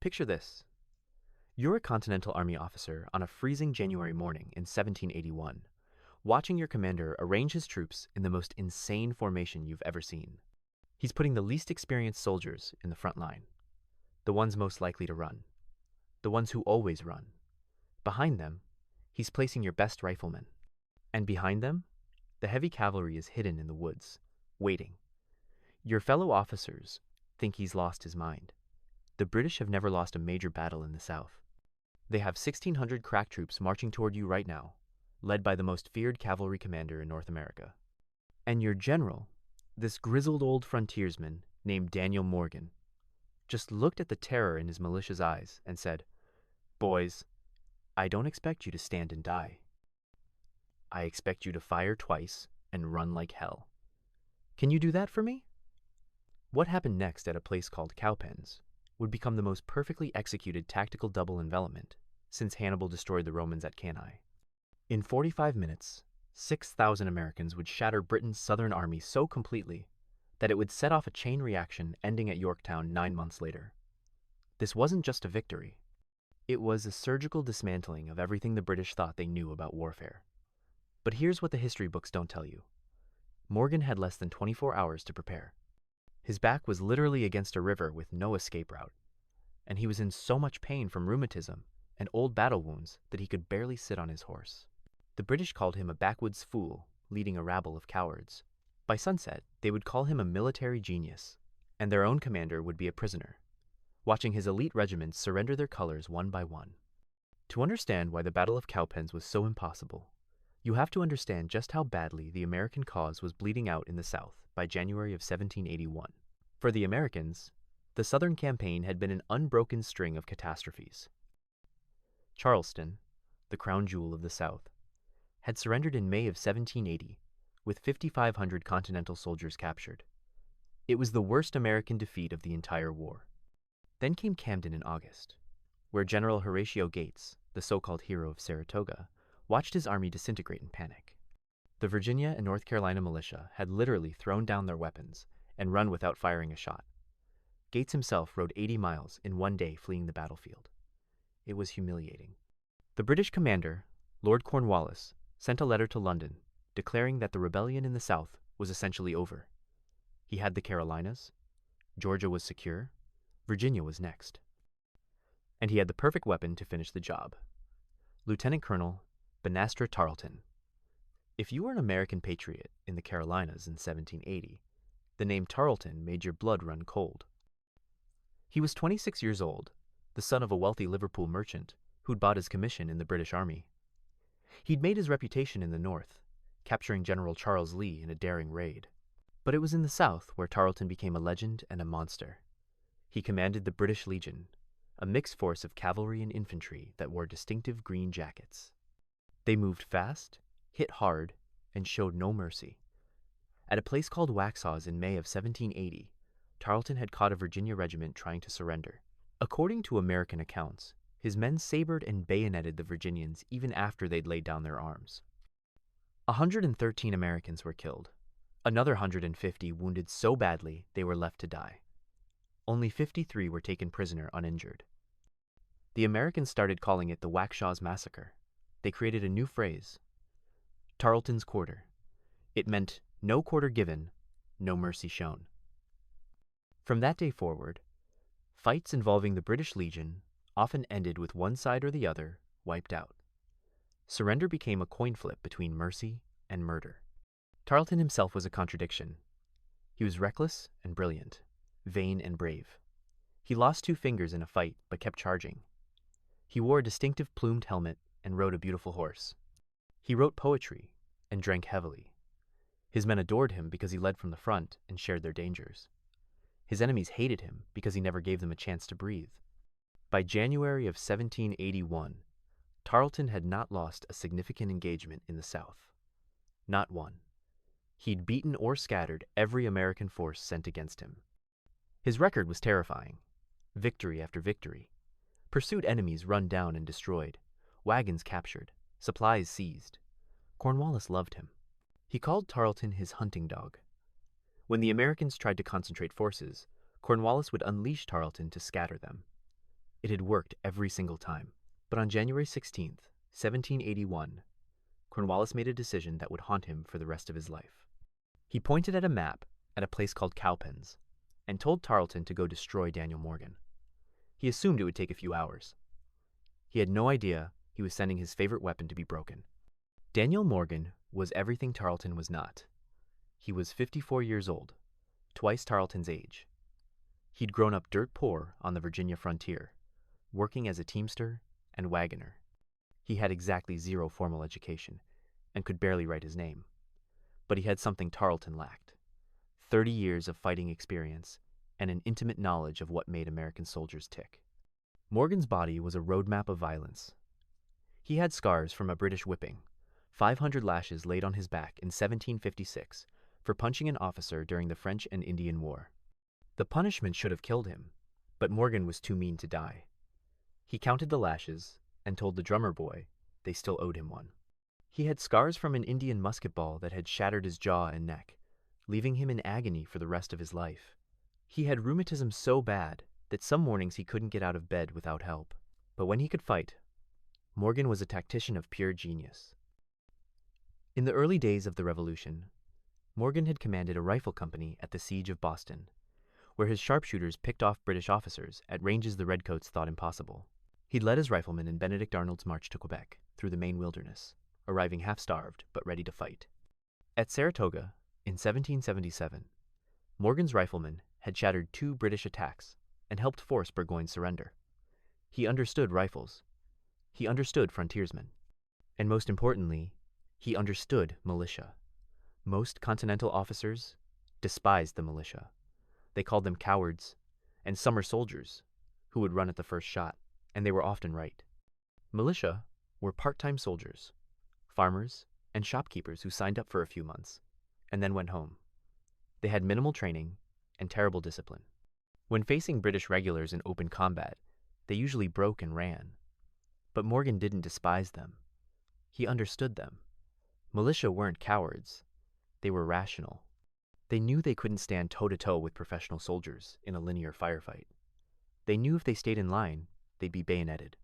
Picture this. You're a Continental Army officer on a freezing January morning in 1781, watching your commander arrange his troops in the most insane formation you've ever seen. He's putting the least experienced soldiers in the front line, the ones most likely to run, the ones who always run. Behind them, he's placing your best riflemen. And behind them, the heavy cavalry is hidden in the woods, waiting. Your fellow officers think he's lost his mind. The British have never lost a major battle in the South. They have 1,600 crack troops marching toward you right now, led by the most feared cavalry commander in North America. And your general, this grizzled old frontiersman named Daniel Morgan, just looked at the terror in his malicious eyes and said, "Boys, I don't expect you to stand and die. I expect you to fire twice and run like hell. Can you do that for me?" What happened next at a place called Cowpens would become the most perfectly executed tactical double envelopment since Hannibal destroyed the Romans at Cannae. In 45 minutes, 6,000 Americans would shatter Britain's southern army so completely that it would set off a chain reaction ending at Yorktown 9 months later. This wasn't just a victory. It was a surgical dismantling of everything the British thought they knew about warfare. But here's what the history books don't tell you. Morgan had less than 24 hours to prepare. His back was literally against a river with no escape route, and he was in so much pain from rheumatism and old battle wounds that he could barely sit on his horse. The British called him a backwoods fool, leading a rabble of cowards. By sunset, they would call him a military genius, and their own commander would be a prisoner, watching his elite regiments surrender their colors one by one. To understand why the Battle of Cowpens was so impossible, you have to understand just how badly the American cause was bleeding out in the South by January of 1781. For the Americans, the Southern campaign had been an unbroken string of catastrophes. Charleston, the crown jewel of the South, had surrendered in May of 1780, with 5,500 Continental soldiers captured. It was the worst American defeat of the entire war. Then came Camden in August, where General Horatio Gates, the so-called hero of Saratoga, watched his army disintegrate in panic. The Virginia and North Carolina militia had literally thrown down their weapons and run without firing a shot. Gates himself rode 80 miles in one day fleeing the battlefield. It was humiliating. The British commander, Lord Cornwallis, sent a letter to London declaring that the rebellion in the South was essentially over. He had the Carolinas, Georgia was secure, Virginia was next. And he had the perfect weapon to finish the job. Lieutenant Colonel Banastre Tarleton. If you were an American patriot in the Carolinas in 1780, the name Tarleton made your blood run cold. He was 26 years old, the son of a wealthy Liverpool merchant who'd bought his commission in the British Army. He'd made his reputation in the North, capturing General Charles Lee in a daring raid. But it was in the South where Tarleton became a legend and a monster. He commanded the British Legion, a mixed force of cavalry and infantry that wore distinctive green jackets. They moved fast, hit hard, and showed no mercy. At a place called Waxhaws in May of 1780, Tarleton had caught a Virginia regiment trying to surrender. According to American accounts, his men sabered and bayoneted the Virginians even after they'd laid down their arms. 113 Americans were killed. Another 150 wounded so badly they were left to die. Only 53 were taken prisoner uninjured. The Americans started calling it the Waxhaws Massacre. They created a new phrase, Tarleton's Quarter. It meant no quarter given, no mercy shown. From that day forward, fights involving the British Legion often ended with one side or the other wiped out. Surrender became a coin flip between mercy and murder. Tarleton himself was a contradiction. He was reckless and brilliant, vain and brave. He lost 2 fingers in a fight but kept charging. He wore a distinctive plumed helmet and rode a beautiful horse. He wrote poetry and drank heavily. His men adored him because he led from the front and shared their dangers. His enemies hated him because he never gave them a chance to breathe. By January of 1781, Tarleton had not lost a significant engagement in the South. Not one. He'd beaten or scattered every American force sent against him. His record was terrifying. Victory after victory. Pursued enemies run down and destroyed. Wagons captured. Supplies seized. Cornwallis loved him. He called Tarleton his hunting dog. When the Americans tried to concentrate forces, Cornwallis would unleash Tarleton to scatter them. It had worked every single time. But on January 16th, 1781, Cornwallis made a decision that would haunt him for the rest of his life. He pointed at a map at a place called Cowpens and told Tarleton to go destroy Daniel Morgan. He assumed it would take a few hours. He had no idea he was sending his favorite weapon to be broken. Daniel Morgan was everything Tarleton was not. He was 54 years old, twice Tarleton's age. He'd grown up dirt poor on the Virginia frontier, working as a teamster and wagoner. He had exactly zero formal education and could barely write his name. But he had something Tarleton lacked: 30 years of fighting experience and an intimate knowledge of what made American soldiers tick. Morgan's body was a roadmap of violence. He had scars from a British whipping, 500 lashes laid on his back in 1756 for punching an officer during the French and Indian War. The punishment should have killed him, but Morgan was too mean to die. He counted the lashes and told the drummer boy they still owed him one. He had scars from an Indian musket ball that had shattered his jaw and neck, leaving him in agony for the rest of his life. He had rheumatism so bad that some mornings he couldn't get out of bed without help. But when he could fight, Morgan was a tactician of pure genius. In the early days of the Revolution, Morgan had commanded a rifle company at the Siege of Boston, where his sharpshooters picked off British officers at ranges the redcoats thought impossible. He'd led his riflemen in Benedict Arnold's march to Quebec through the Maine wilderness, arriving half-starved but ready to fight. At Saratoga, in 1777, Morgan's riflemen had shattered 2 British attacks and helped force Burgoyne's surrender. He understood rifles. He understood frontiersmen. And most importantly, he understood militia. Most Continental officers despised the militia. They called them cowards and summer soldiers who would run at the first shot, and they were often right. Militia were part-time soldiers, farmers, and shopkeepers who signed up for a few months and then went home. They had minimal training and terrible discipline. When facing British regulars in open combat, they usually broke and ran. But Morgan didn't despise them. He understood them. Militia weren't cowards. They were rational. They knew they couldn't stand toe-to-toe with professional soldiers in a linear firefight. They knew if they stayed in line, they'd be bayoneted.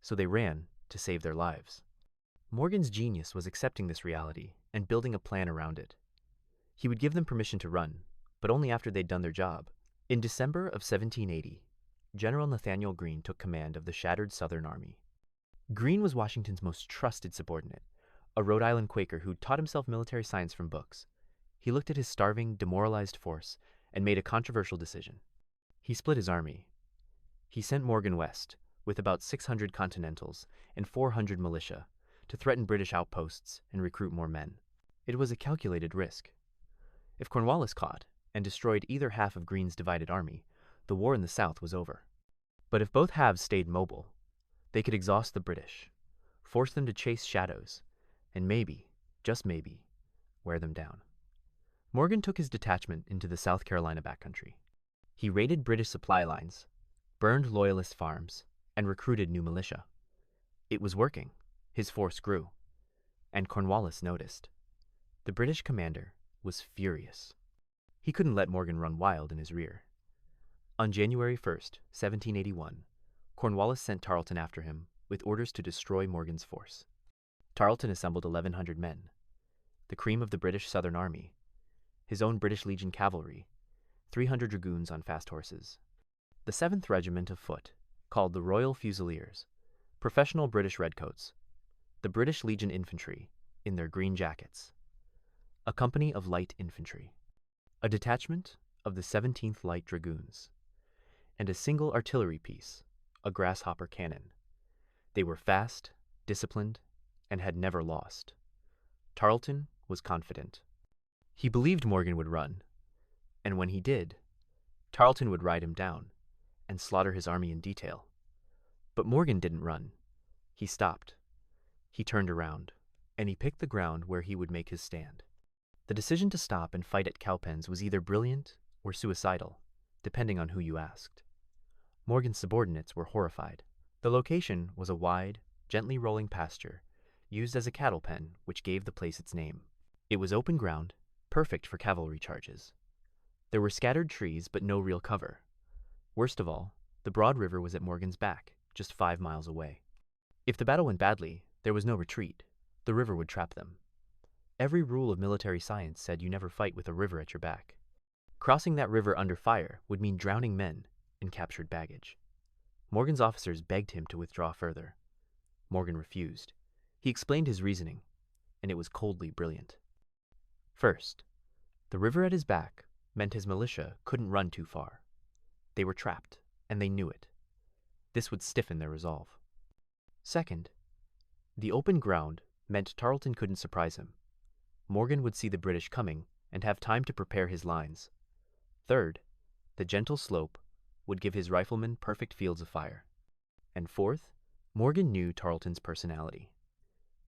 So they ran to save their lives. Morgan's genius was accepting this reality and building a plan around it. He would give them permission to run, but only after they'd done their job. In December of 1780, General Nathaniel Greene took command of the shattered Southern Army. Greene was Washington's most trusted subordinate, a Rhode Island Quaker who'd taught himself military science from books. He looked at his starving, demoralized force and made a controversial decision. He split his army. He sent Morgan west, with about 600 Continentals and 400 militia, to threaten British outposts and recruit more men. It was a calculated risk. If Cornwallis caught and destroyed either half of Greene's divided army, the war in the South was over. But if both halves stayed mobile, they could exhaust the British, force them to chase shadows, and maybe, just maybe, wear them down. Morgan took his detachment into the South Carolina backcountry. He raided British supply lines, burned Loyalist farms, and recruited new militia. It was working. His force grew. And Cornwallis noticed. The British commander was furious. He couldn't let Morgan run wild in his rear. On January 1st, 1781, Cornwallis sent Tarleton after him with orders to destroy Morgan's force. Tarleton assembled 1,100 men, the cream of the British Southern Army, his own British Legion cavalry, 300 dragoons on fast horses, the 7th Regiment of Foot, called the Royal Fusiliers, professional British redcoats, the British Legion Infantry in their green jackets, a company of light infantry, a detachment of the 17th Light Dragoons, and a single artillery piece, a grasshopper cannon. They were fast, disciplined, and had never lost. Tarleton was confident. He believed Morgan would run, and when he did, Tarleton would ride him down and slaughter his army in detail. But Morgan didn't run. He stopped. He turned around, and he picked the ground where he would make his stand. The decision to stop and fight at Cowpens was either brilliant or suicidal, depending on who you asked. Morgan's subordinates were horrified. The location was a wide, gently rolling pasture used as a cattle pen, which gave the place its name. It was open ground, perfect for cavalry charges. There were scattered trees, but no real cover. Worst of all, The broad river was at Morgan's back, just 5 miles away. If the battle went badly, there was no retreat. The river would trap them. Every rule of military science said you never fight with a river at your back. Crossing that river under fire would mean drowning men and captured baggage. Morgan's officers begged him to withdraw further. Morgan refused. He explained his reasoning, and it was coldly brilliant. First, the river at his back meant his militia couldn't run too far. They were trapped, and they knew it. This would stiffen their resolve. Second, the open ground meant Tarleton couldn't surprise him. Morgan would see the British coming and have time to prepare his lines. Third, the gentle slope would give his riflemen perfect fields of fire. And fourth, Morgan knew Tarleton's personality.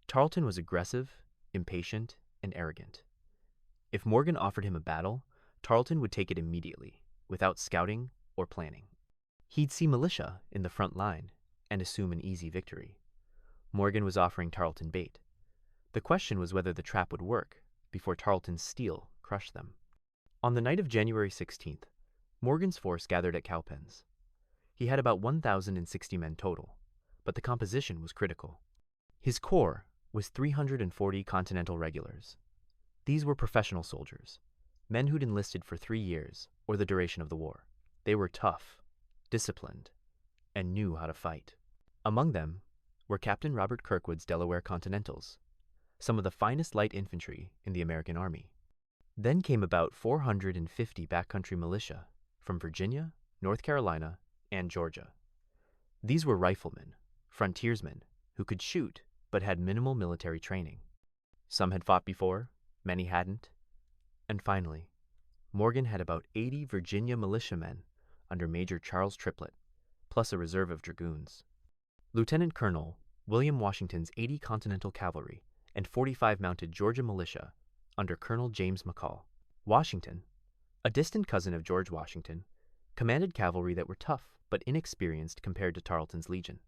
Tarleton was aggressive, impatient, and arrogant. If Morgan offered him a battle, Tarleton would take it immediately, without scouting or planning. He'd see militia in the front line and assume an easy victory. Morgan was offering Tarleton bait. The question was whether the trap would work before Tarleton's steel crushed them. On the night of January 16th, Morgan's force gathered at Cowpens. He had about 1,060 men total, but the composition was critical. His corps was 340 Continental regulars. These were professional soldiers, men who'd enlisted for 3 years or the duration of the war. They were tough, disciplined, and knew how to fight. Among them were Captain Robert Kirkwood's Delaware Continentals, some of the finest light infantry in the American Army. Then came about 450 backcountry militia from Virginia, North Carolina, and Georgia. These were riflemen, frontiersmen, who could shoot but had minimal military training. Some had fought before, many hadn't. And finally, Morgan had about 80 Virginia militiamen under Major Charles Triplett, plus a reserve of dragoons. Lieutenant Colonel William Washington's 80 Continental Cavalry and 45 mounted Georgia militia under Colonel James McCall. Washington, a distant cousin of George Washington, commanded cavalry that were tough but inexperienced compared to Tarleton's legion.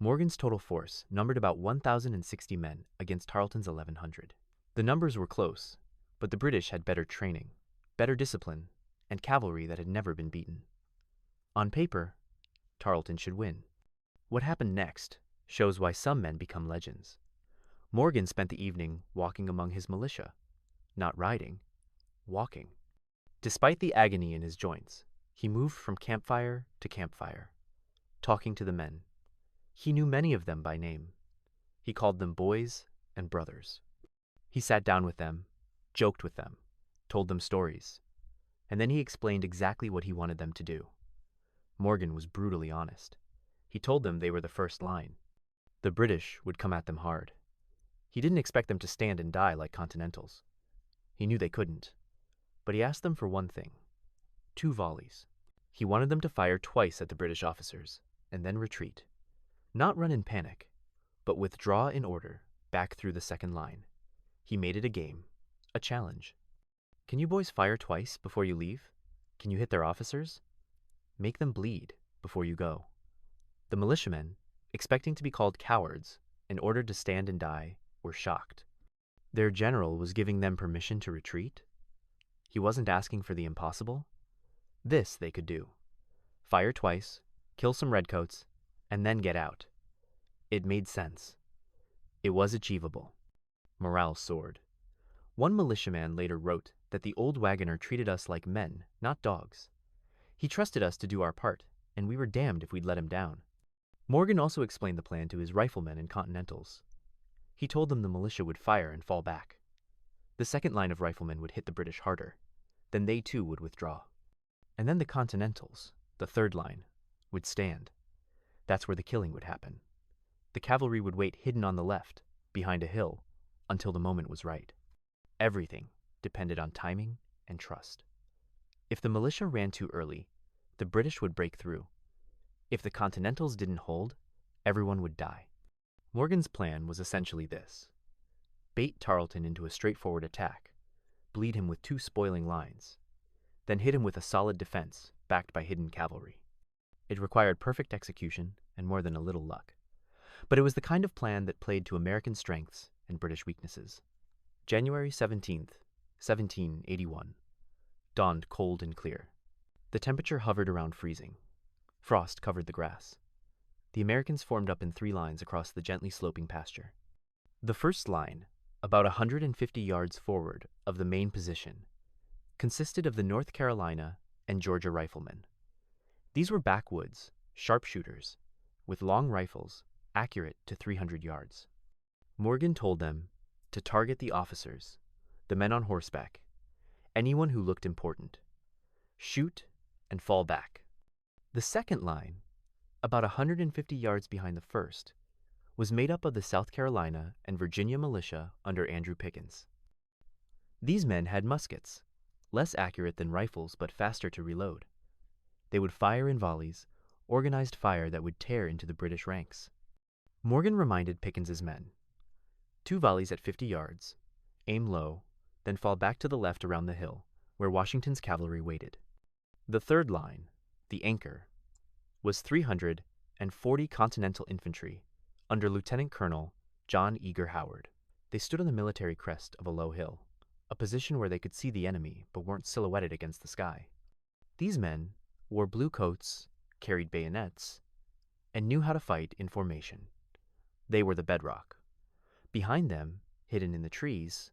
Morgan's total force numbered about 1,060 men against Tarleton's 1,100. The numbers were close, but the British had better training, better discipline, and cavalry that had never been beaten. On paper, Tarleton should win. What happened next shows why some men become legends. Morgan spent the evening walking among his militia, not riding, walking. Despite the agony in his joints, he moved from campfire to campfire, talking to the men. He knew many of them by name. He called them boys and brothers. He sat down with them, joked with them, told them stories, and then he explained exactly what he wanted them to do. Morgan was brutally honest. He told them they were the first line. The British would come at them hard. He didn't expect them to stand and die like Continentals. He knew they couldn't, but he asked them for one thing: 2 volleys. He wanted them to fire twice at the British officers, and then retreat. Not run in panic, but withdraw in order back through the second line. He made it a game, a challenge. Can you boys fire twice before you leave? Can you hit their officers? Make them bleed before you go. The militiamen, expecting to be called cowards and ordered to stand and die, were shocked. Their general was giving them permission to retreat. He wasn't asking for the impossible. This they could do. Fire twice, kill some redcoats, and then get out. It made sense. It was achievable. Morale soared. One militiaman later wrote that the old wagoner treated us like men, not dogs. He trusted us to do our part, and we were damned if we'd let him down. Morgan also explained the plan to his riflemen and Continentals. He told them the militia would fire and fall back. The second line of riflemen would hit the British harder. Then they too would withdraw. And then the Continentals, the third line, would stand. That's where the killing would happen. The cavalry would wait hidden on the left, behind a hill, until the moment was right. Everything depended on timing and trust. If the militia ran too early, the British would break through. If the Continentals didn't hold, everyone would die. Morgan's plan was essentially this: bait Tarleton into a straightforward attack, bleed him with 2 spoiling lines, then hit him with a solid defense backed by hidden cavalry. It required perfect execution and more than a little luck. But it was the kind of plan that played to American strengths and British weaknesses. January 17th, 1781, dawned cold and clear. The temperature hovered around freezing. Frost covered the grass. The Americans formed up in 3 lines across the gently sloping pasture. The first line, about 150 yards forward of the main position, consisted of the North Carolina and Georgia riflemen. These were backwoods, sharpshooters, with long rifles, accurate to 300 yards. Morgan told them to target the officers, the men on horseback, anyone who looked important. Shoot and fall back. The second line, about 150 yards behind the first, was made up of the South Carolina and Virginia militia under Andrew Pickens. These men had muskets, less accurate than rifles but faster to reload. They would fire in volleys, organized fire that would tear into the British ranks. Morgan reminded Pickens's men, 2 volleys at 50 yards, aim low, then fall back to the left around the hill, where Washington's cavalry waited. The third line, the anchor, was 340 Continental Infantry under Lieutenant Colonel John Eager Howard. They stood on the military crest of a low hill, a position where they could see the enemy but weren't silhouetted against the sky. These men wore blue coats, carried bayonets, and knew how to fight in formation. They were the bedrock. Behind them, hidden in the trees,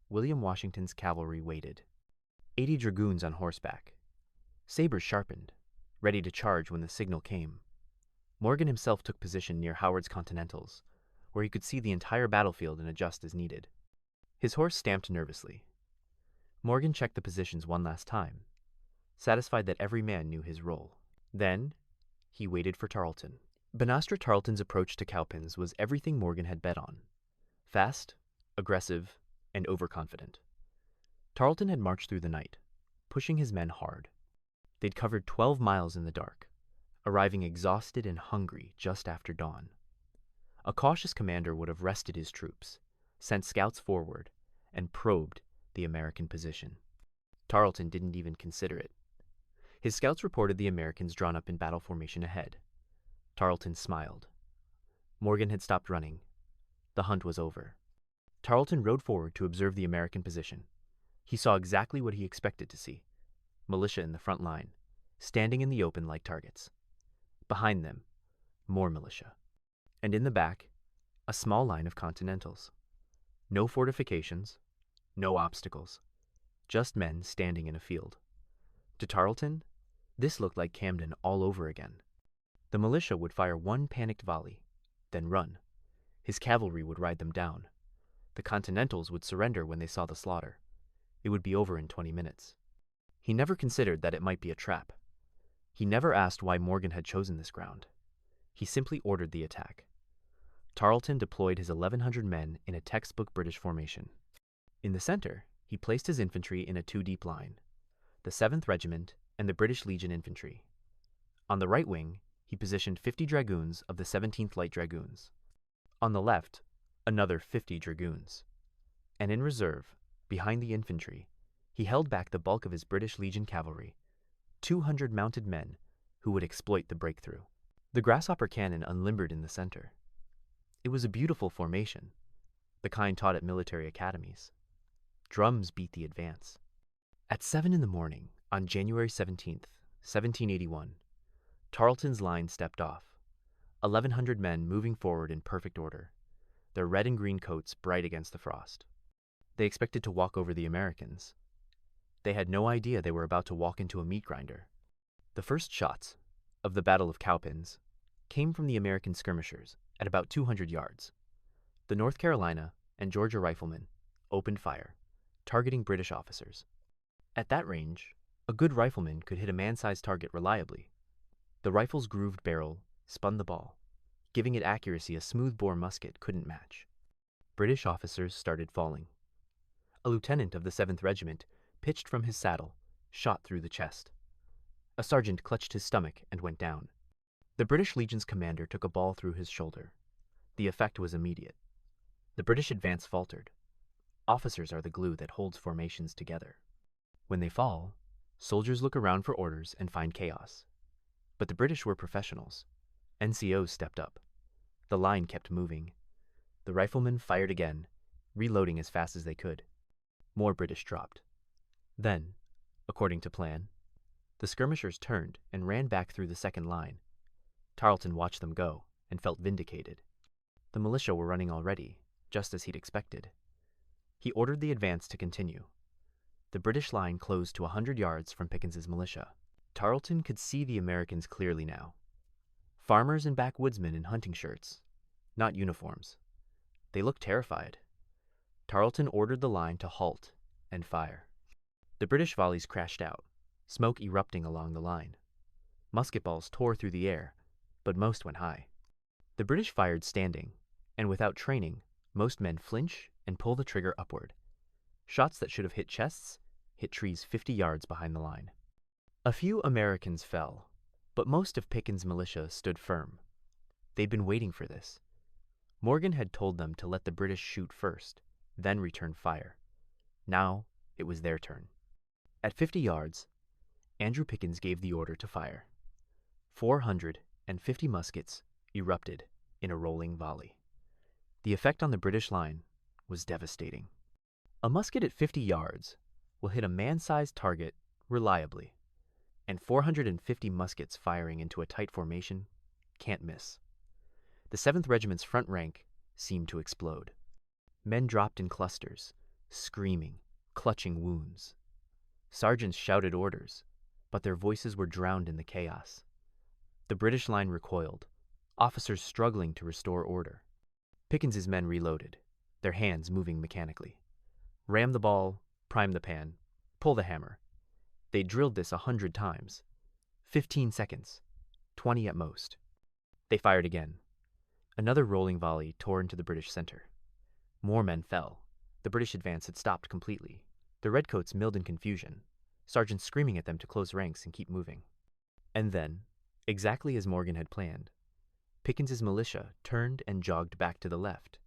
William Washington's cavalry waited. 80 dragoons on horseback, sabers sharpened, ready to charge when the signal came. Morgan himself took position near Howard's Continentals, where he could see the entire battlefield and adjust as needed. His horse stamped nervously. Morgan checked the positions one last time, satisfied that every man knew his role. Then, he waited for Tarleton. Banastre Tarleton's approach to Cowpens was everything Morgan had bet on. Fast, aggressive, and overconfident. Tarleton had marched through the night, pushing his men hard. They'd covered 12 miles in the dark, arriving exhausted and hungry just after dawn. A cautious commander would have rested his troops, sent scouts forward, and probed the American position. Tarleton didn't even consider it. His scouts reported the Americans drawn up in battle formation ahead. Tarleton smiled. Morgan had stopped running. The hunt was over. Tarleton rode forward to observe the American position. He saw exactly what he expected to see. Militia in the front line, standing in the open like targets. Behind them, more militia. And in the back, a small line of Continentals. No fortifications, no obstacles, just men standing in a field. To Tarleton, this looked like Camden all over again. The militia would fire one panicked volley, then run. His cavalry would ride them down. The Continentals would surrender when they saw the slaughter. It would be over in 20 minutes. He never considered that it might be a trap. He never asked why Morgan had chosen this ground. He simply ordered the attack. Tarleton deployed his 1,100 men in a textbook British formation. In the center, he placed his infantry in a 2-deep line, the 7th Regiment and the British Legion Infantry. On the right wing, he positioned 50 dragoons of the 17th Light Dragoons. On the left, another 50 dragoons. And in reserve, behind the infantry, he held back the bulk of his British Legion cavalry, 200 mounted men who would exploit the breakthrough. The grasshopper cannon unlimbered in the center. It was a beautiful formation, the kind taught at military academies. Drums beat the advance. At 7 in the morning, on January 17th, 1781, Tarleton's line stepped off, 1,100 men moving forward in perfect order, their red and green coats bright against the frost. They expected to walk over the Americans. They had no idea they were about to walk into a meat grinder. The first shots of the Battle of Cowpens came from the American skirmishers at about 200 yards. The North Carolina and Georgia riflemen opened fire, targeting British officers. At that range, a good rifleman could hit a man-sized target reliably. The rifle's grooved barrel spun the ball, giving it accuracy a smooth-bore musket couldn't match. British officers started falling. A lieutenant of the 7th Regiment pitched from his saddle, shot through the chest. A sergeant clutched his stomach and went down. The British Legion's commander took a ball through his shoulder. The effect was immediate. The British advance faltered. Officers are the glue that holds formations together. When they fall, soldiers look around for orders and find chaos. But the British were professionals. NCOs stepped up. The line kept moving. The riflemen fired again, reloading as fast as they could. More British dropped. Then, according to plan, the skirmishers turned and ran back through the second line, Tarleton watched them go and felt vindicated. The militia were running already, just as he'd expected. He ordered the advance to continue. The British line closed to 100 yards from Pickens's militia. Tarleton could see the Americans clearly now. Farmers and backwoodsmen in hunting shirts, not uniforms. They looked terrified. Tarleton ordered the line to halt and fire. The British volleys crashed out, smoke erupting along the line. Musket balls tore through the air, but most went high. The British fired standing, and without training, most men flinch and pull the trigger upward. Shots that should have hit chests hit trees 50 yards behind the line. A few Americans fell, but most of Pickens' militia stood firm. They'd been waiting for this. Morgan had told them to let the British shoot first, then return fire. Now it was their turn. At 50 yards, Andrew Pickens gave the order to fire. 450 muskets erupted in a rolling volley. The effect on the British line was devastating. A musket at 50 yards will hit a man-sized target reliably, and 450 muskets firing into a tight formation can't miss. The 7th Regiment's front rank seemed to explode. Men dropped in clusters, screaming, clutching wounds. Sergeants shouted orders, but their voices were drowned in the chaos. The British line recoiled, officers struggling to restore order. Pickens's men reloaded, their hands moving mechanically. Ram the ball, prime the pan, pull the hammer. They drilled this 100 times. 15 seconds, 20 at most. They fired again. Another rolling volley tore into the British center. More men fell. The British advance had stopped completely. The redcoats milled in confusion, sergeants screaming at them to close ranks and keep moving. And then, exactly as Morgan had planned, Pickens's militia turned and jogged back to the left,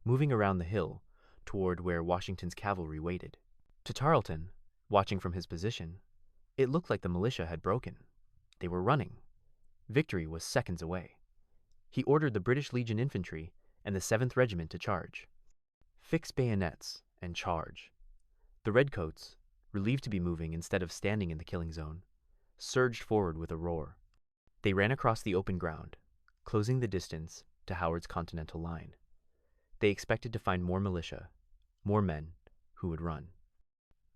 moving around the hill toward where Washington's cavalry waited. To Tarleton, watching from his position, it looked like the militia had broken. They were running. Victory was seconds away. He ordered the British Legion Infantry and the 7th Regiment to charge. Fix bayonets and charge. The redcoats, relieved to be moving instead of standing in the killing zone, surged forward with a roar. They ran across the open ground, closing the distance to Howard's Continental line. They expected to find more militia, more men who would run.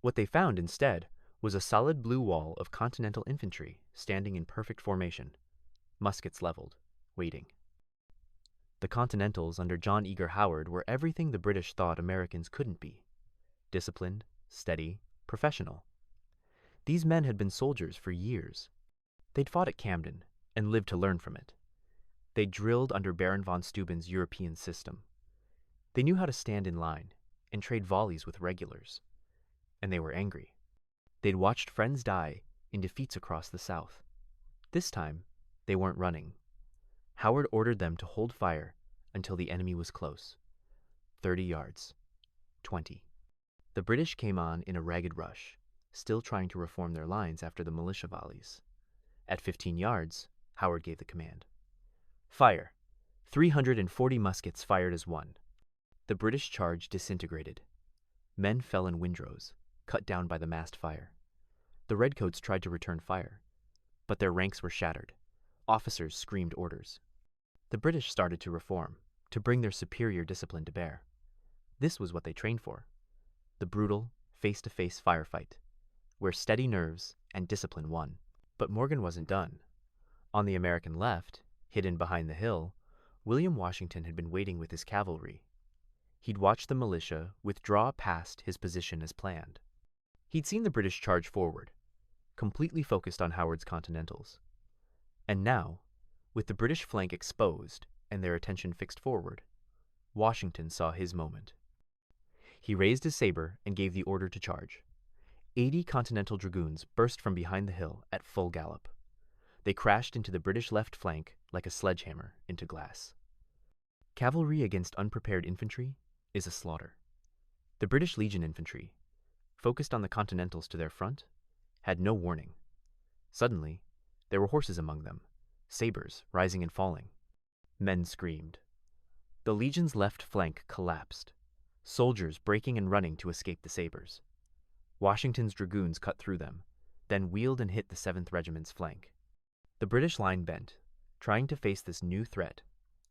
What they found instead was a solid blue wall of Continental infantry standing in perfect formation, muskets leveled, waiting. The Continentals under John Eager Howard were everything the British thought Americans couldn't be: disciplined, steady, professional. These men had been soldiers for years. They'd fought at Camden and lived to learn from it. They'd drilled under Baron von Steuben's European system. They knew how to stand in line and trade volleys with regulars. And they were angry. They'd watched friends die in defeats across the South. This time, they weren't running. Howard ordered them to hold fire until the enemy was close. 30 yards. 20. The British came on in a ragged rush, still trying to reform their lines after the militia volleys. At 15 yards, Howard gave the command. Fire! 340 muskets fired as one. The British charge disintegrated. Men fell in windrows, cut down by the massed fire. The redcoats tried to return fire, but their ranks were shattered. Officers screamed orders. The British started to reform, to bring their superior discipline to bear. This was what they trained for: the brutal, face-to-face firefight, where steady nerves and discipline won. But Morgan wasn't done. On the American left, hidden behind the hill, William Washington had been waiting with his cavalry. He'd watched the militia withdraw past his position as planned. He'd seen the British charge forward, completely focused on Howard's Continentals. And now, with the British flank exposed and their attention fixed forward, Washington saw his moment. He raised his saber and gave the order to charge. 80 Continental dragoons burst from behind the hill at full gallop. They crashed into the British left flank like a sledgehammer into glass. Cavalry against unprepared infantry is a slaughter. The British Legion Infantry, focused on the Continentals to their front, had no warning. Suddenly, there were horses among them, sabers rising and falling. Men screamed. The Legion's left flank collapsed, soldiers breaking and running to escape the sabers. Washington's dragoons cut through them, then wheeled and hit the 7th Regiment's flank. The British line bent, trying to face this new threat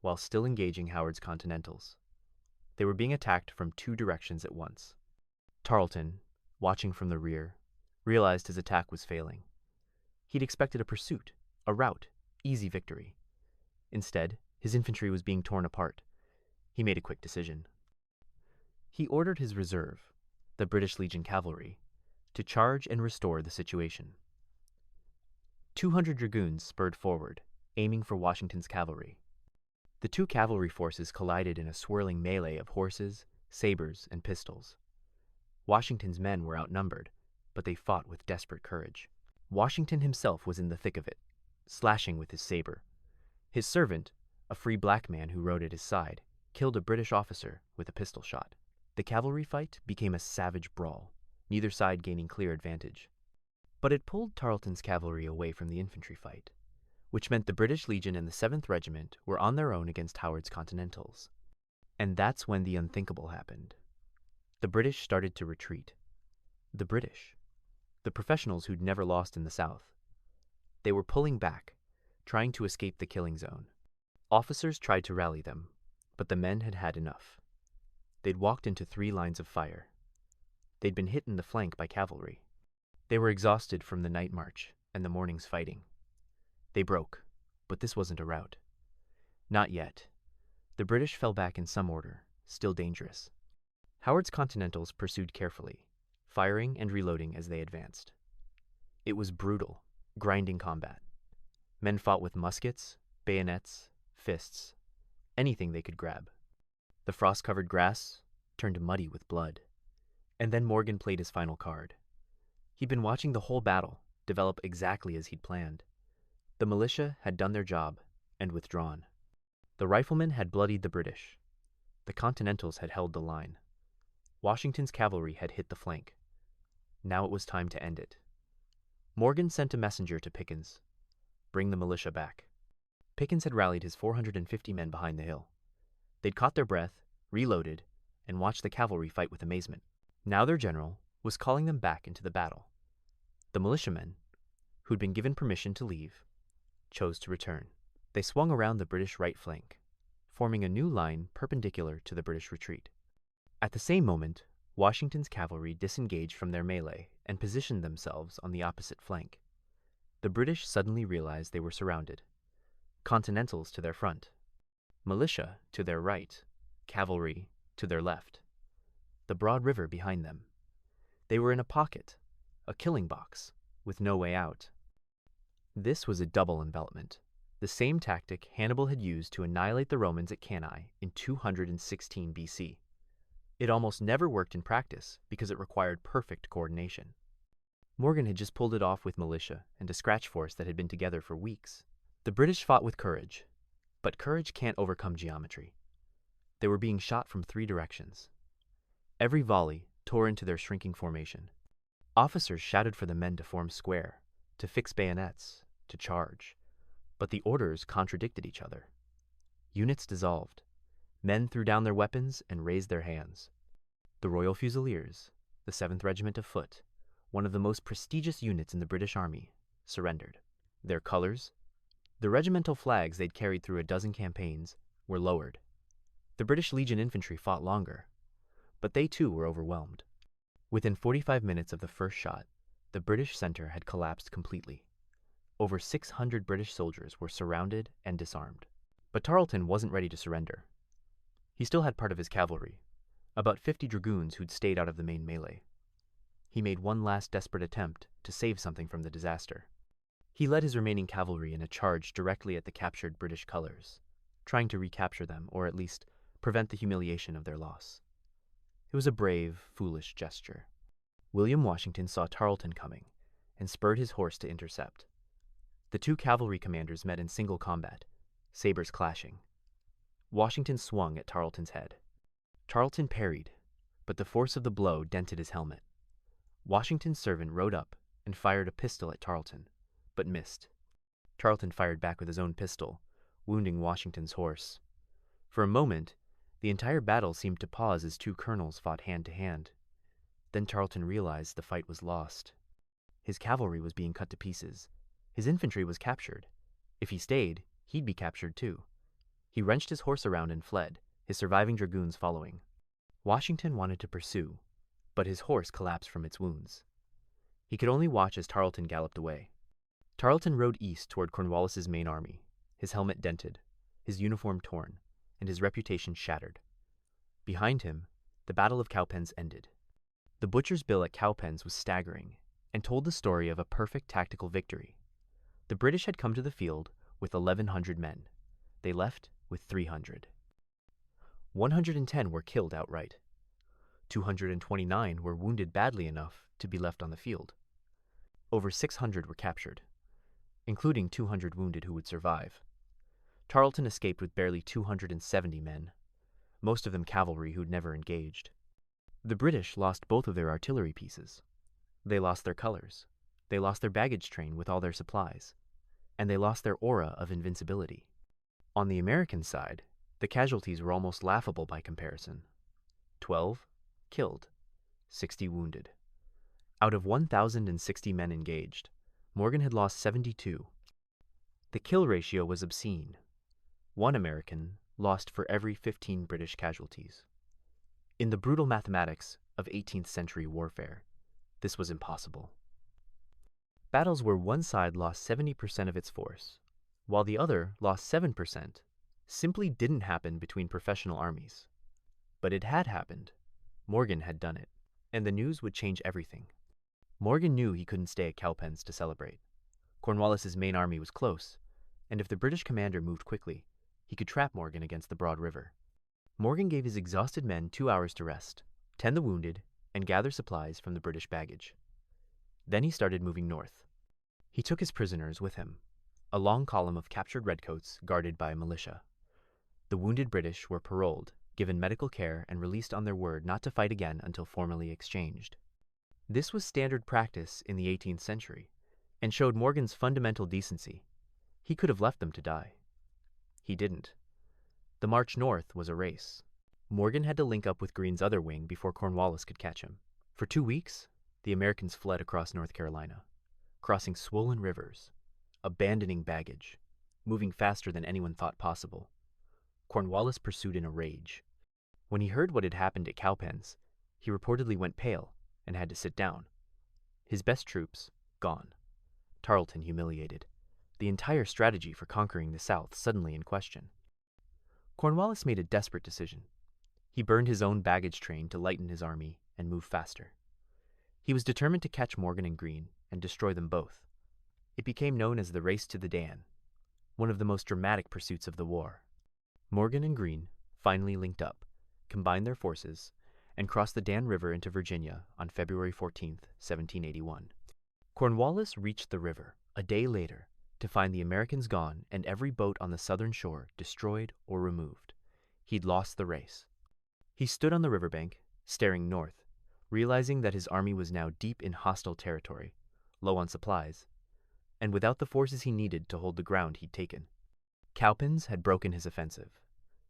while still engaging Howard's Continentals. They were being attacked from two directions at once. Tarleton, watching from the rear, realized his attack was failing. He'd expected a pursuit, a rout, easy victory. Instead, his infantry was being torn apart. He made a quick decision. He ordered his reserve, the British Legion Cavalry, to charge and restore the situation. 200 dragoons spurred forward, aiming for Washington's cavalry. The two cavalry forces collided in a swirling melee of horses, sabers, and pistols. Washington's men were outnumbered, but they fought with desperate courage. Washington himself was in the thick of it, slashing with his saber. His servant, a free black man who rode at his side, killed a British officer with a pistol shot. The cavalry fight became a savage brawl, neither side gaining clear advantage. But it pulled Tarleton's cavalry away from the infantry fight, which meant the British Legion and the 7th Regiment were on their own against Howard's Continentals. And that's when the unthinkable happened. The British started to retreat. The British, the professionals who'd never lost in the South. They were pulling back, trying to escape the killing zone. Officers tried to rally them, but the men had had enough. They'd walked into 3 lines of fire. They'd been hit in the flank by cavalry. They were exhausted from the night march and the morning's fighting. They broke, but this wasn't a rout. Not yet. The British fell back in some order, still dangerous. Howard's Continentals pursued carefully, firing and reloading as they advanced. It was brutal, grinding combat. Men fought with muskets, bayonets, fists, anything they could grab. The frost-covered grass turned muddy with blood. And then Morgan played his final card. He'd been watching the whole battle develop exactly as he'd planned. The militia had done their job and withdrawn. The riflemen had bloodied the British. The Continentals had held the line. Washington's cavalry had hit the flank. Now it was time to end it. Morgan sent a messenger to Pickens. Bring the militia back. Pickens had rallied his 450 men behind the hill. They'd caught their breath, reloaded, and watched the cavalry fight with amazement. Now their general was calling them back into the battle. The militiamen, who'd been given permission to leave, chose to return. They swung around the British right flank, forming a new line perpendicular to the British retreat. At the same moment, Washington's cavalry disengaged from their melee and positioned themselves on the opposite flank. The British suddenly realized they were surrounded. Continentals to their front, militia to their right, cavalry to their left. The broad river behind them. They were in a pocket, a killing box, with no way out. This was a double envelopment, the same tactic Hannibal had used to annihilate the Romans at Cannae in 216 BC. It almost never worked in practice because it required perfect coordination. Morgan had just pulled it off with militia and a scratch force that had been together for weeks. The British fought with courage, but courage can't overcome geometry. They were being shot from 3 directions. Every volley tore into their shrinking formation. Officers shouted for the men to form square, to fix bayonets, to charge. But the orders contradicted each other. Units dissolved. Men threw down their weapons and raised their hands. The Royal Fusiliers, the 7th Regiment of Foot, one of the most prestigious units in the British Army, surrendered. Their colors, the regimental flags they'd carried through a dozen campaigns, were lowered. The British Legion infantry fought longer, but they too were overwhelmed. Within 45 minutes of the first shot, the British center had collapsed completely. Over 600 British soldiers were surrounded and disarmed. But Tarleton wasn't ready to surrender. He still had part of his cavalry, about 50 dragoons who'd stayed out of the main melee. He made one last desperate attempt to save something from the disaster. He led his remaining cavalry in a charge directly at the captured British colors, trying to recapture them, or at least prevent the humiliation of their loss. It was a brave, foolish gesture. William Washington saw Tarleton coming and spurred his horse to intercept. The two cavalry commanders met in single combat, sabers clashing. Washington swung at Tarleton's head. Tarleton parried, but the force of the blow dented his helmet. Washington's servant rode up and fired a pistol at Tarleton, but missed. Tarleton fired back with his own pistol, wounding Washington's horse. For a moment, the entire battle seemed to pause as two colonels fought hand to hand. Then Tarleton realized the fight was lost. His cavalry was being cut to pieces. His infantry was captured. If he stayed, he'd be captured too. He wrenched his horse around and fled, his surviving dragoons following. Washington wanted to pursue, but his horse collapsed from its wounds. He could only watch as Tarleton galloped away. Tarleton rode east toward Cornwallis's main army, his helmet dented, his uniform torn, and his reputation shattered. Behind him, the Battle of Cowpens ended. The butcher's bill at Cowpens was staggering and told the story of a perfect tactical victory. The British had come to the field with 1,100 men. They left with 300. 110 were killed outright. 229 were wounded badly enough to be left on the field. Over 600 were captured, including 200 wounded who would survive. Tarleton escaped with barely 270 men, most of them cavalry who'd never engaged. The British lost both of their artillery pieces. They lost their colors, they lost their baggage train with all their supplies, and they lost their aura of invincibility. On the American side, the casualties were almost laughable by comparison. 12 killed, 60 wounded. Out of 1,060 men engaged, Morgan had lost 72. The kill ratio was obscene. One American lost for every 15 British casualties. In the brutal mathematics of 18th century warfare, this was impossible. Battles where one side lost 70% of its force, while the other lost 7%, simply didn't happen between professional armies. But it had happened. Morgan had done it, and the news would change everything. Morgan knew he couldn't stay at Cowpens to celebrate. Cornwallis's main army was close, and if the British commander moved quickly, he could trap Morgan against the broad river. Morgan gave his exhausted men 2 hours to rest, tend the wounded, and gather supplies from the British baggage. Then he started moving north. He took his prisoners with him, a long column of captured redcoats guarded by militia. The wounded British were paroled, given medical care, and released on their word not to fight again until formally exchanged. This was standard practice in the 18th century, and showed Morgan's fundamental decency. He could have left them to die. He didn't. The march north was a race. Morgan had to link up with Greene's other wing before Cornwallis could catch him. For 2 weeks, the Americans fled across North Carolina, crossing swollen rivers, abandoning baggage, moving faster than anyone thought possible. Cornwallis pursued in a rage. When he heard what had happened at Cowpens, he reportedly went pale and had to sit down. His best troops, gone. Tarleton humiliated. The entire strategy for conquering the South suddenly in question. Cornwallis made a desperate decision. He burned his own baggage train to lighten his army and move faster. He was determined to catch Morgan and Greene and destroy them both. It became known as the Race to the Dan, one of the most dramatic pursuits of the war. Morgan and Greene finally linked up, combined their forces, and crossed the Dan River into Virginia on February 14, 1781. Cornwallis reached the river a day later to find the Americans gone and every boat on the southern shore destroyed or removed. He'd lost the race. He stood on the riverbank, staring north, realizing that his army was now deep in hostile territory, low on supplies, and without the forces he needed to hold the ground he'd taken. Cowpens had broken his offensive.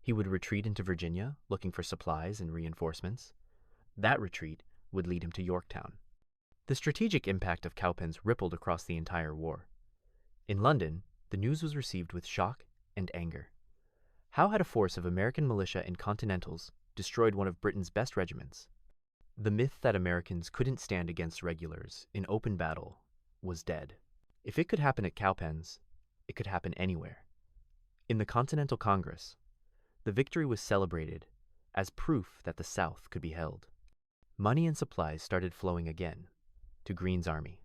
He would retreat into Virginia, looking for supplies and reinforcements. That retreat would lead him to Yorktown. The strategic impact of Cowpens rippled across the entire war. In London, the news was received with shock and anger. How had a force of American militia and Continentals destroyed one of Britain's best regiments? The myth that Americans couldn't stand against regulars in open battle was dead. If it could happen at Cowpens, it could happen anywhere. In the Continental Congress, the victory was celebrated as proof that the South could be held. Money and supplies started flowing again to Greene's army.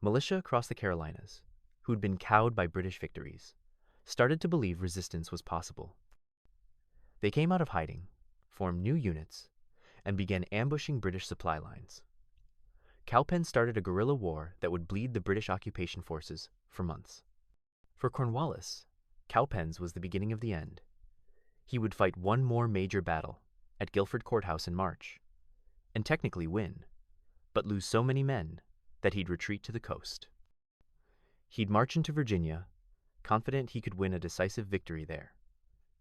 Militia across the Carolinas, who'd been cowed by British victories, started to believe resistance was possible. They came out of hiding, formed new units, and began ambushing British supply lines. Cowpens started a guerrilla war that would bleed the British occupation forces for months. For Cornwallis, Cowpens was the beginning of the end. He would fight one more major battle at Guilford Courthouse in March, and technically win, but lose so many men that he'd retreat to the coast. He'd march into Virginia, confident he could win a decisive victory there.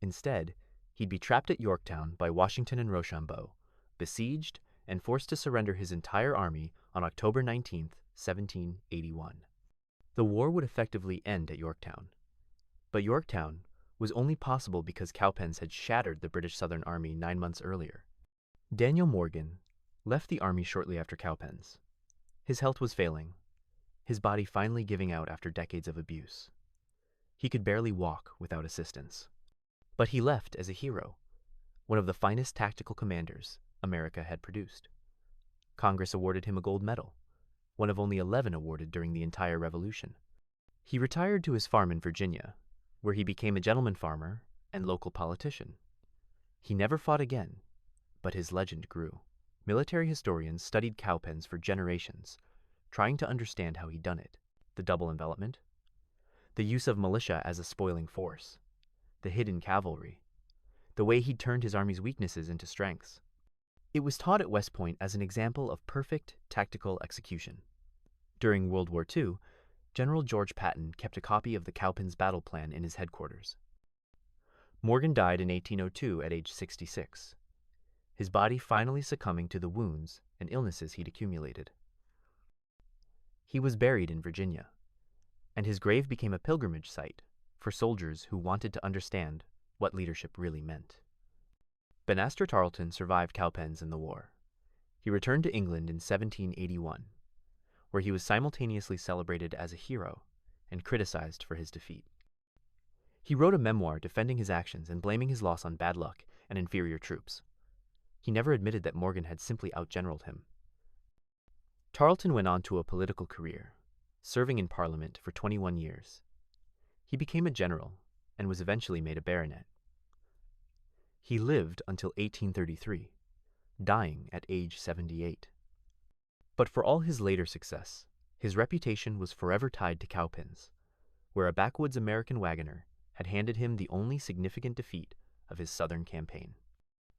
Instead, he'd be trapped at Yorktown by Washington and Rochambeau, besieged and forced to surrender his entire army on October 19, 1781. The war would effectively end at Yorktown. But Yorktown was only possible because Cowpens had shattered the British Southern Army 9 months earlier. Daniel Morgan left the army shortly after Cowpens. His health was failing, his body finally giving out after decades of abuse. He could barely walk without assistance. But he left as a hero, one of the finest tactical commanders America had produced. Congress awarded him a gold medal, one of only 11 awarded during the entire Revolution. He retired to his farm in Virginia, where he became a gentleman farmer and local politician. He never fought again, but his legend grew. Military historians studied Cowpens for generations, trying to understand how he'd done it. The double envelopment, the use of militia as a spoiling force, the hidden cavalry, the way he'd turned his army's weaknesses into strengths. It was taught at West Point as an example of perfect tactical execution. During World War II, General George Patton kept a copy of the Cowpens battle plan in his headquarters. Morgan died in 1802 at age 66, his body finally succumbing to the wounds and illnesses he'd accumulated. He was buried in Virginia, and his grave became a pilgrimage site for soldiers who wanted to understand what leadership really meant. Banastre Tarleton survived Cowpens in the war. He returned to England in 1781, where he was simultaneously celebrated as a hero and criticized for his defeat. He wrote a memoir defending his actions and blaming his loss on bad luck and inferior troops. He never admitted that Morgan had simply outgeneraled him. Tarleton went on to a political career, serving in Parliament for 21 years. He became a general and was eventually made a baronet. He lived until 1833, dying at age 78. But for all his later success, his reputation was forever tied to Cowpens, where a backwoods American wagoner had handed him the only significant defeat of his southern campaign.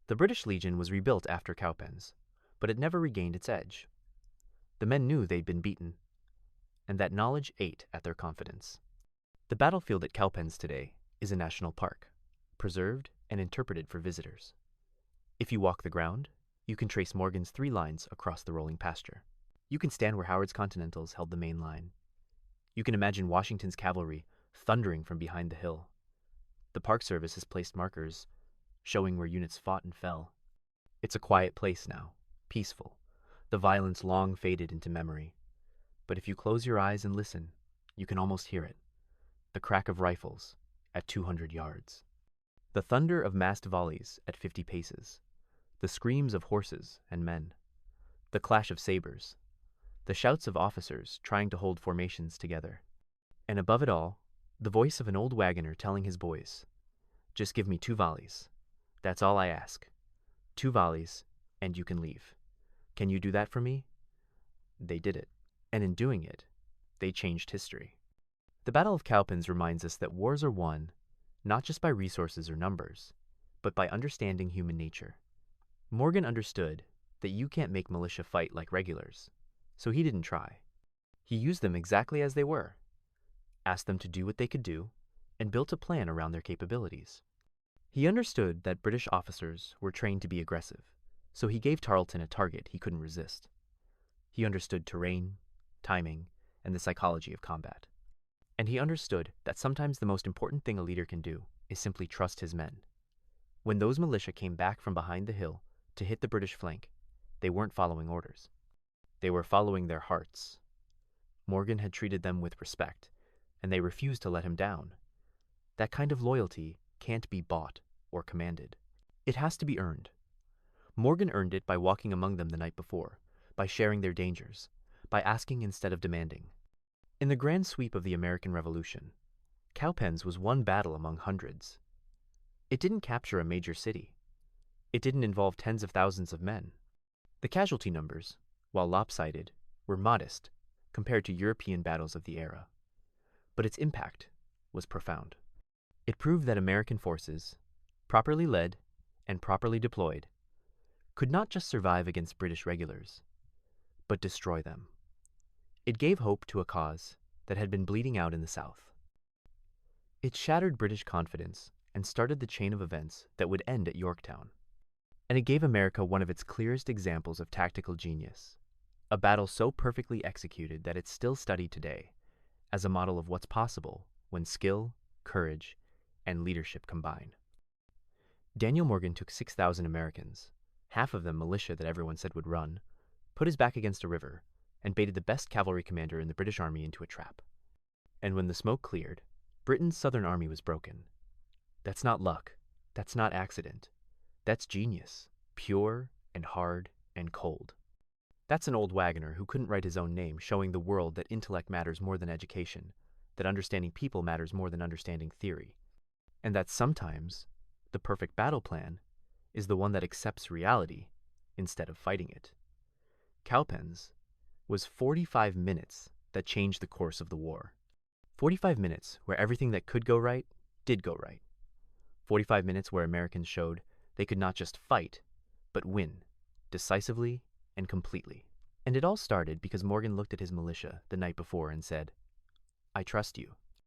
The British Legion was rebuilt after Cowpens, but it never regained its edge. The men knew they'd been beaten, and that knowledge ate at their confidence. The battlefield at Cowpens today is a national park, preserved and interpreted for visitors. If you walk the ground, you can trace Morgan's 3 lines across the rolling pasture. You can stand where Howard's Continentals held the main line. You can imagine Washington's cavalry thundering from behind the hill. The Park Service has placed markers showing where units fought and fell. It's a quiet place now, peaceful, the violence long faded into memory. But if you close your eyes and listen, you can almost hear it, the crack of rifles at 200 yards. The thunder of massed volleys at 50 paces, the screams of horses and men, the clash of sabers, the shouts of officers trying to hold formations together. And above it all, the voice of an old wagoner telling his boys, "Just give me 2 volleys. That's all I ask. 2 volleys, and you can leave. Can you do that for me?" They did it, and in doing it, they changed history. The Battle of Cowpens reminds us that wars are won not just by resources or numbers, but by understanding human nature. Morgan understood that you can't make militia fight like regulars, so he didn't try. He used them exactly as they were, asked them to do what they could do, and built a plan around their capabilities. He understood that British officers were trained to be aggressive, so he gave Tarleton a target he couldn't resist. He understood terrain, timing, and the psychology of combat. And he understood that sometimes the most important thing a leader can do is simply trust his men. When those militia came back from behind the hill to hit the British flank, they weren't following orders. They were following their hearts. Morgan had treated them with respect, and they refused to let him down. That kind of loyalty can't be bought or commanded. It has to be earned. Morgan earned it by walking among them the night before, by sharing their dangers, by asking instead of demanding. In the grand sweep of the American Revolution, Cowpens was one battle among hundreds. It didn't capture a major city. It didn't involve tens of thousands of men. The casualty numbers, while lopsided, were modest compared to European battles of the era. But its impact was profound. It proved that American forces, properly led and properly deployed, could not just survive against British regulars, but destroy them. It gave hope to a cause that had been bleeding out in the South. It shattered British confidence and started the chain of events that would end at Yorktown. And it gave America one of its clearest examples of tactical genius, a battle so perfectly executed that it's still studied today as a model of what's possible when skill, courage and leadership combine. Daniel Morgan took 6,000 Americans, half of them militia that everyone said would run, put his back against a river, and baited the best cavalry commander in the British Army into a trap. And when the smoke cleared, Britain's southern army was broken. That's not luck. That's not accident. That's genius, pure and hard and cold. That's an old wagoner who couldn't write his own name, showing the world that intellect matters more than education, that understanding people matters more than understanding theory, and that sometimes the perfect battle plan is the one that accepts reality instead of fighting it. Cowpens was 45 minutes that changed the course of the war. 45 minutes where everything that could go right did go right. 45 minutes where Americans showed they could not just fight, but win, decisively and completely. And it all started because Morgan looked at his militia the night before and said, "I trust you."